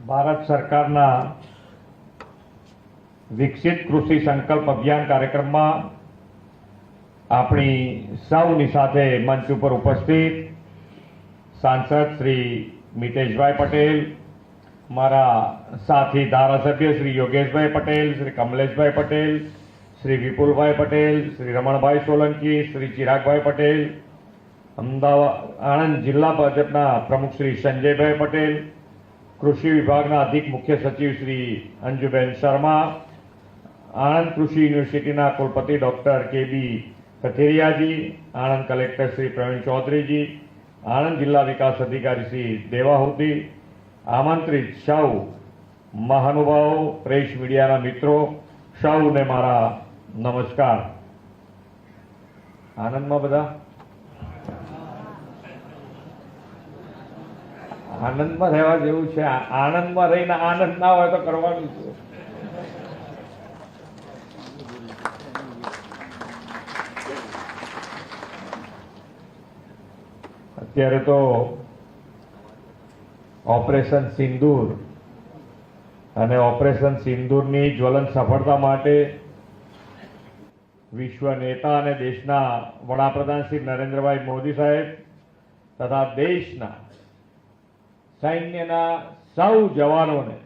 ભારત સરકારના વિકસિત કૃષિ સંકલ્પ અભિયાન કાર્યક્રમમાં આપણી સૌની સાથે મંચ ઉપર ઉપસ્થિત સાંસદ શ્રી મિતેશભાઈ પટેલ, મારા સાથી ધારાસભ્ય શ્રી યોગેશભાઈ પટેલ, શ્રી કમલેશભાઈ પટેલ, શ્રી વિપુલભાઈ પટેલ, શ્રી રમણભાઈ સોલંકી, શ્રી ચિરાગભાઈ પટેલ, અમદાવાદ આણંદ જિલ્લા ભાજપના પ્રમુખ શ્રી સંજયભાઈ પટેલ, કૃષિ વિભાગના અધિક મુખ્ય સચિવ શ્રી અંજુબેન શર્મા, આણંદ કૃષિ યુનિવર્સિટીના કુલપતિ ડોક્ટર કે.બી. કથિરિયાજી, આણંદ કલેક્ટર શ્રી પ્રવીણ ચૌધરીજી, આણંદ જિલ્લા વિકાસ અધિકારી શ્રી દેવાહુદી, આમંત્રિત સૌ મહાનુભાવો, પ્રેસ મીડિયાના મિત્રો, સૌને મારા નમસ્કાર. આનંદમાં બધા આનંદમાં રહેવા જેવું છે. આનંદમાં રહીને આનંદ ના હોય તો કરવાનું છે. અત્યારે તો ઓપરેશન સિંદૂર અને ઓપરેશન સિંદૂરની જ્વલંત સફળતા માટે વિશ્વ નેતા અને દેશના વડાપ્રધાન શ્રી નરેન્દ્રભાઈ મોદી સાહેબ તથા દેશના સૈન્યના સૌ જવાનોને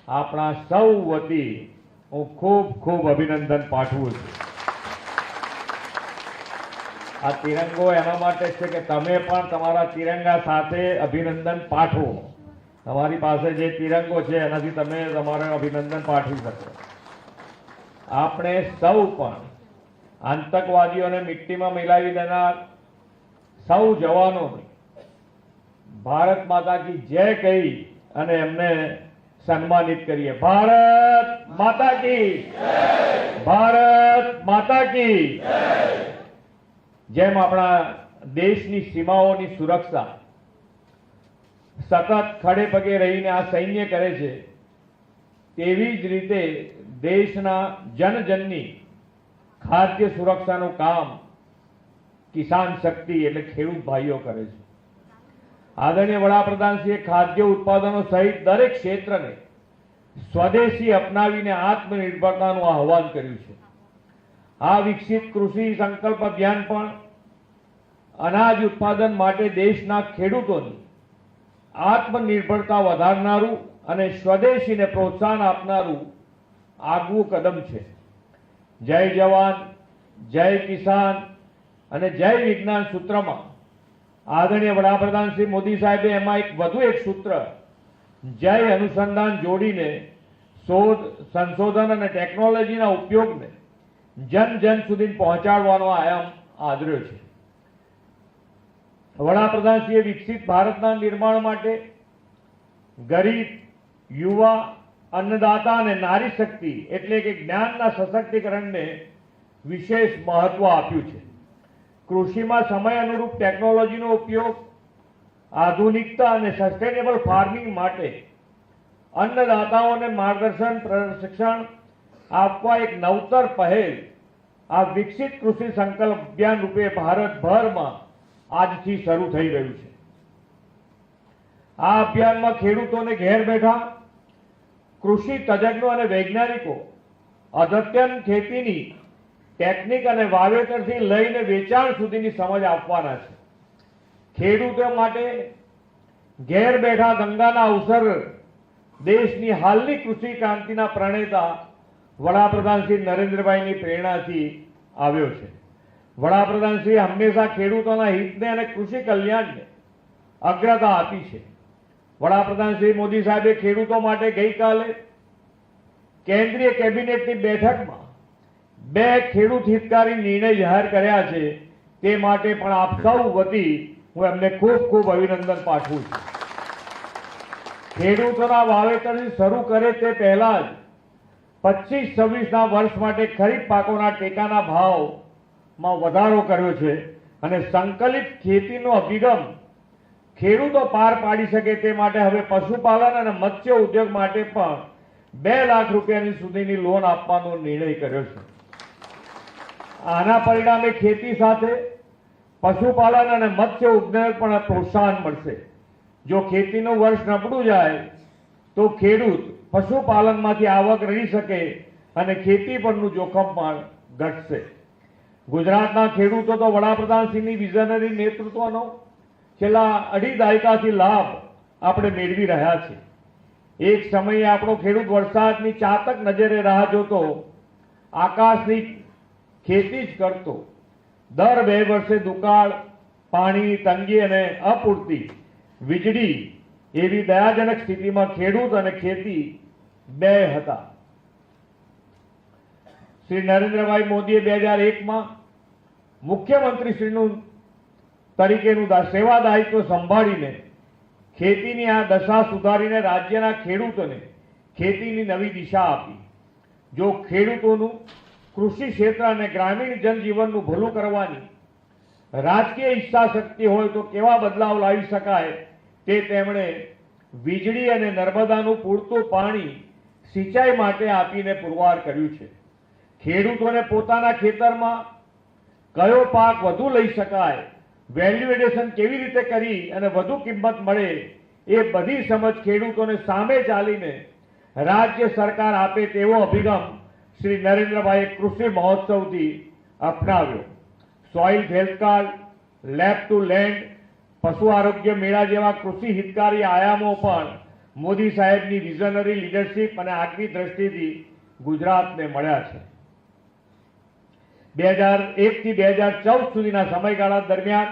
આપણા સૌ વતી હું ખૂબ ખૂબ અભિનંદન પાઠવું છું. આ તિરંગો એના માટે છે કે તમે પણ તમારા તિરંગા સાથે અભિનંદન પાઠવો. તમારી પાસે જે તિરંગો છે એનાથી તમે તમારે અભિનંદન પાઠવી શકો. આપણે સૌ પણ આતંકવાદીઓને મિટ્ટીમાં મિલાવી દેનાર સૌ જવાનોને ભારત માતા કી જય કહી અને એમને સન્માનિત કરીએ. ભારત માતા કી જય! ભારત માતા કી જય! જેમ આપણા દેશની સીમાઓની સુરક્ષા સતત ખડે પગે રહીને આ સૈન્ય કરે છે, તેવી જ રીતે દેશના જનજનની ખાદ્ય સુરક્ષાનું કામ કિસાન શક્તિ એટલે ખેડૂત ભાઈઓ કરે છે. આદરણીય વડાપ્રધાનશ્રીએ ખાદ્ય ઉત્પાદનો સહિત દરેક ક્ષેત્રને સ્વદેશી અપનાવીને આત્મનિર્ભરતાનું આહ્વાન કર્યું છે. આ વિકસિત કૃષિ સંકલ્પ અભિયાન પણ અનાજ ઉત્પાદન માટે દેશના ખેડૂતોની આત્મનિર્ભરતા વધારનારું અને સ્વદેશીને પ્રોત્સાહન આપનારું આગવું કદમ છે. જય જવાન, જય કિસાન અને જય વિજ્ઞાન સૂત્રમાં આદરણીય વડાપ્રધાન શ્રી મોદી સાહેબે એમાં વધુ એક સૂત્ર જય અનુસંધાન જોડીને શોધ, સંશોધન અને ટેકનોલોજીના ઉપયોગને જન જન સુધી પહોંચાડવાનો આયામ આદર્યો છે. વડાપ્રધાનશ્રીએ વિકસિત ભારતના નિર્માણ માટે ગરીબ, યુવા, અન્નદાતા અને નારી શક્તિ એટલે કે જ્ઞાનના સશક્તિકરણને વિશેષ મહત્વ આપ્યું છે. કૃષિમાં સમય અનુરૂપ ટેકનોલોજીનો ઉપયોગ, આધુનિકતા અને સસ્ટેનેબલ ફાર્મિંગ માટે અન્નદાતાઓને માર્ગદર્શન, પ્રશિક્ષણ આપવા એક નવતર પહેલ આ વિકસિત કૃષિ સંકલ્પ અભિયાન રૂપે ભારતભરમાં આજથી શરૂ થઈ રહ્યું છે. આ અભિયાનમાં ખેડૂતોને ઘેર બેઠા કૃષિ તજજ્ઞો અને વૈજ્ઞાનિકો અદ્યતન ખેતીની ટેકનિક અને વાવેતરથી લઈને વેચાણ સુધીની સમજ આપવાના છે. ખેડૂતો માટે ઘેર બેઠા ગંગાના અવસર દેશની હાલની કૃષિ ક્રાંતિના પ્રણેતા વડાપ્રધાન શ્રી નરેન્દ્રભાઈની પ્રેરણાથી આવ્યો છે. વડાપ્રધાનશ્રીએ હંમેશા ખેડૂતોના હિતને અને કૃષિ કલ્યાણને અગ્રતા આપી છે. વડાપ્રધાન શ્રી મોદી સાહેબે ખેડૂતો માટે ગઈકાલે કેન્દ્રીય કેબિનેટની બેઠકમાં 2 ખેડૂત હિતકારી નિર્ણય જાહેર કર્યા છે. તે માટે પણ આપ સૌ વતી હું એમને ખૂબ ખૂબ અભિનંદન પાઠવું છું. ખેડૂતોના વાવેતરથી શરૂ કરે તે પહેલા જ 25-26ના વર્ષ માટે ખરીફ પાકોના ટેકાના ભાવમાં વધારો કર્યો છે અને સંકલિત ખેતીનો અભિગમ ખેડૂતો પાર પાડી શકે તે માટે હવે પશુપાલન અને મત્સ્ય ઉદ્યોગ માટે પણ 2 લાખ રૂપિયાની સુધીની લોન આપવાનો નિર્ણય કર્યો છે. આના પરિણામે ખેતી સાથે પશુપાલન અને મત્સ્ય ઉદ્યોગ પણ પ્રોત્સાહન મળશે. જો ખેતીનું વર્ષ નબળું જાય તો ખેડૂત પશુપાલનમાંથી આવક રહી શકે અને ખેતી પરનું જોખમ પણ ઘટશે. ગુજરાતના ખેડૂતો તો વડાપ્રધાનશ્રીની વિઝનરી નેતૃત્વનો છેલ્લા 2.5 દાયકાથી લાભ આપણે મેળવી રહ્યા છીએ. એક સમયે આપણો ખેડૂત વરસાદની ચાતક નજરે રાહ જોતો, આકાશની ખેતી જ કરતો. દર 2 વર્ષે દુકાળ, પાણીની તંગી અને અપૂરતી વીજળી એવી દયાજનક સ્થિતિમાં ખેડૂત અને ખેતી બે હતા. શ્રી નરેન્દ્રભાઈ મોદીએ 2001માં મુખ્યમંત્રીશ્રીનું તરીકેનું સેવા દાયિત્વ સંભાળીને ખેતીની આ દશા સુધારીને રાજ્યના ખેડૂતોને ખેતીની નવી દિશા આપી. જો ખેડૂતોનું કૃષિ ક્ષેત્ર અને ગ્રામીણ જનજીવનનું ભલું કરવાની રાજકીય ઈચ્છા શક્તિ હોય તો કેવા બદલાવ લાવી શકાય તે તેમણે વીજળી અને નર્મદાનું પૂરતું પાણી સિંચાઈ માટે આપીને પુરવાર કર્યું છે. ખેડૂતોને પોતાના ખેતરમાં કયો પાક વધુ લઈ શકાય, વેલ્યુ એડિશન કેવી રીતે કરી અને વધુ કિંમત મળે એ બધી સમજ ખેડૂતોને સામે ચાલીને રાજ્ય સરકાર આપે તેવો અભિગમ શ્રી નરેન્દ્રભાઈએ કૃષિ મહોત્સવથી અપનાવ્યો. Soil health card, lab to land, પશુ આરોગ્ય મેળા જેવા કૃષિ હિતકારી આયામો પણ મોદી સાહેબની વિઝનરી લીડરશીપ અને આગવી દ્રષ્ટિથી ગુજરાતને મળ્યા છે. 2001 થી 2014 સુધીના સમયગાળા દરમિયાન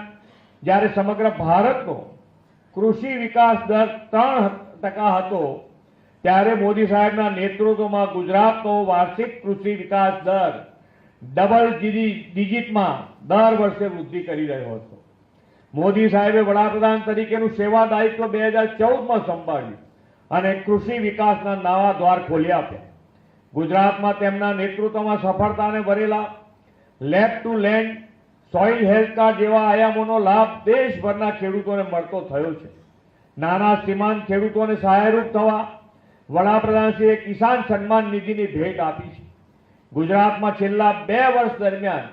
જ્યારે સમગ્ર ભારતનો કૃષિ વિકાસ દર 3% હતો, ત્યારે મોદી સાહેબના નેતૃત્વમાં ગુજરાતનો વાર્ષિક કૃષિ વિકાસ દર ડબલ ડિજિટમાં દર વર્ષે વૃદ્ધિ કરી રહ્યો હતો. મોદી સાહેબે વડાપ્રધાન તરીકેનું સેવા દાયિત્વ 2014માં સંભાળ્યું અને કૃષિ વિકાસના નવા દ્વાર ખોલી આપ્યા. ગુજરાતમાં તેમના નેતૃત્વમાં સફળતાને ભરેલા lab to land, soil health card જેવા આયામોનો લાભ દેશભરના ખેડૂતોને મળતો થયો છે. નાના સીમાંત ખેડૂતોને સહાયરૂપ થવા વડાપ્રધાનશ્રીએ કિસાન સન્માન નિધિની ભેટ આપી છે. ગુજરાતમાં છેલ્લા 2 વર્ષ દરમિયાન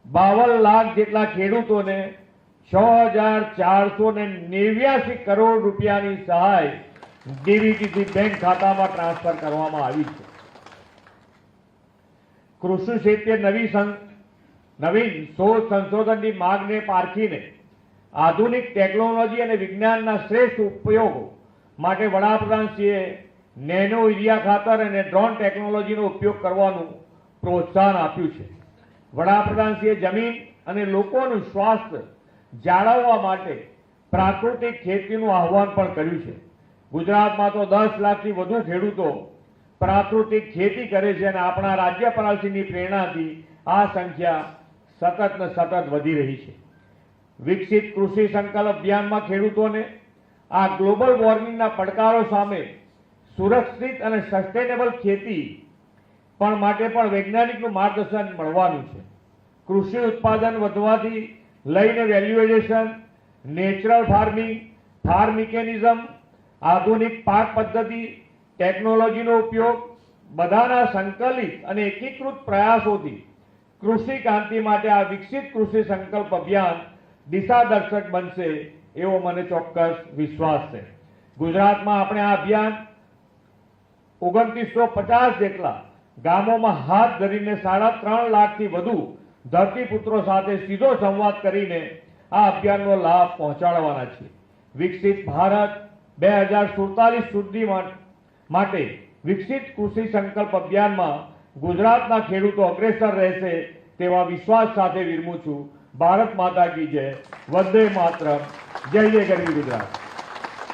52 લાખ જેટલા ખેડૂતોને 6,489 કરોડ રૂપિયાની સહાય ડીબીટીથી બેંક ખાતામાં ટ્રાન્સફર કરવામાં આવી છે. કૃષિ ક્ષેત્રે નવીન શોધ સંશોધનની માંગને પારખીને આધુનિક ટેકનોલોજી અને વિજ્ઞાનના શ્રેષ્ઠ ઉપયોગો માટે વડાપ્રધાનશ્રીએ નેનો યુરિયા ખાતર અને ડ્રોન ટેકનોલોજીનો ઉપયોગ કરવાનું પ્રોત્સાહન આપ્યું છે. વડાપ્રધાનશ્રીએ જમીન અને લોકોનું સ્વાસ્થ્ય જાળવવા માટે પ્રાકૃતિક ખેતીનું આહ્વાન પણ કર્યું છે. ગુજરાતમાં તો 10 લાખથી વધુ ખેડૂતો પ્રાકૃતિક ખેતી કરે છે અને આપણા રાજ્યપાલશ્રીની પ્રેરણાથી આ સંખ્યા સતત ને સતત વધી રહી છે. વિકસિત કૃષિ સંકલ્પ અભિયાનમાં ખેડૂતોને આ ગ્લોબલ વોર્મિંગના પડકારો સામે સુરક્ષિત અને સસ્ટેનેબલ ખેતી પણ માટે પણ વૈજ્ઞાનિકનું માર્ગદર્શન મળવાનું છે. કૃષિ ઉત્પાદન વધવાથી લઈને value addition, natural farming, farm mechanism, આધુનિક પાક પદ્ધતિ, ટેકનોલોજીનો ઉપયોગ બધાના સંકલિત અને એકીકૃત પ્રયાસોથી કૃષિ ક્રાંતિ માટે આ વિકસિત કૃષિ સંકલ્પ અભિયાન દિશાદર્શક બનશે એવો મને ચોક્કસ વિશ્વાસ છે. ગુજરાતમાં આપણે આ અભિયાન 2950 જેટલા ગામોમાં હાથ ધરીને 3.5 લાખથી વધુ ધરતીપુત્રો સાથે સીધો સંવાદ કરીને આ અભિયાનનો લાભ પહોંચાડવાના છે. વિકસિત ભારત 2047 સુધી માટે વિકસિત કૃષિ સંકલ્પ અભિયાનમાં ગુજરાતના ખેડૂતો અગ્રેસર રહેશે તેવા વિશ્વાસ સાથે વિરમું છું. ભારત માતા કી જય. વંદે માતરમ. જય જય ગરવી ગુજરાત.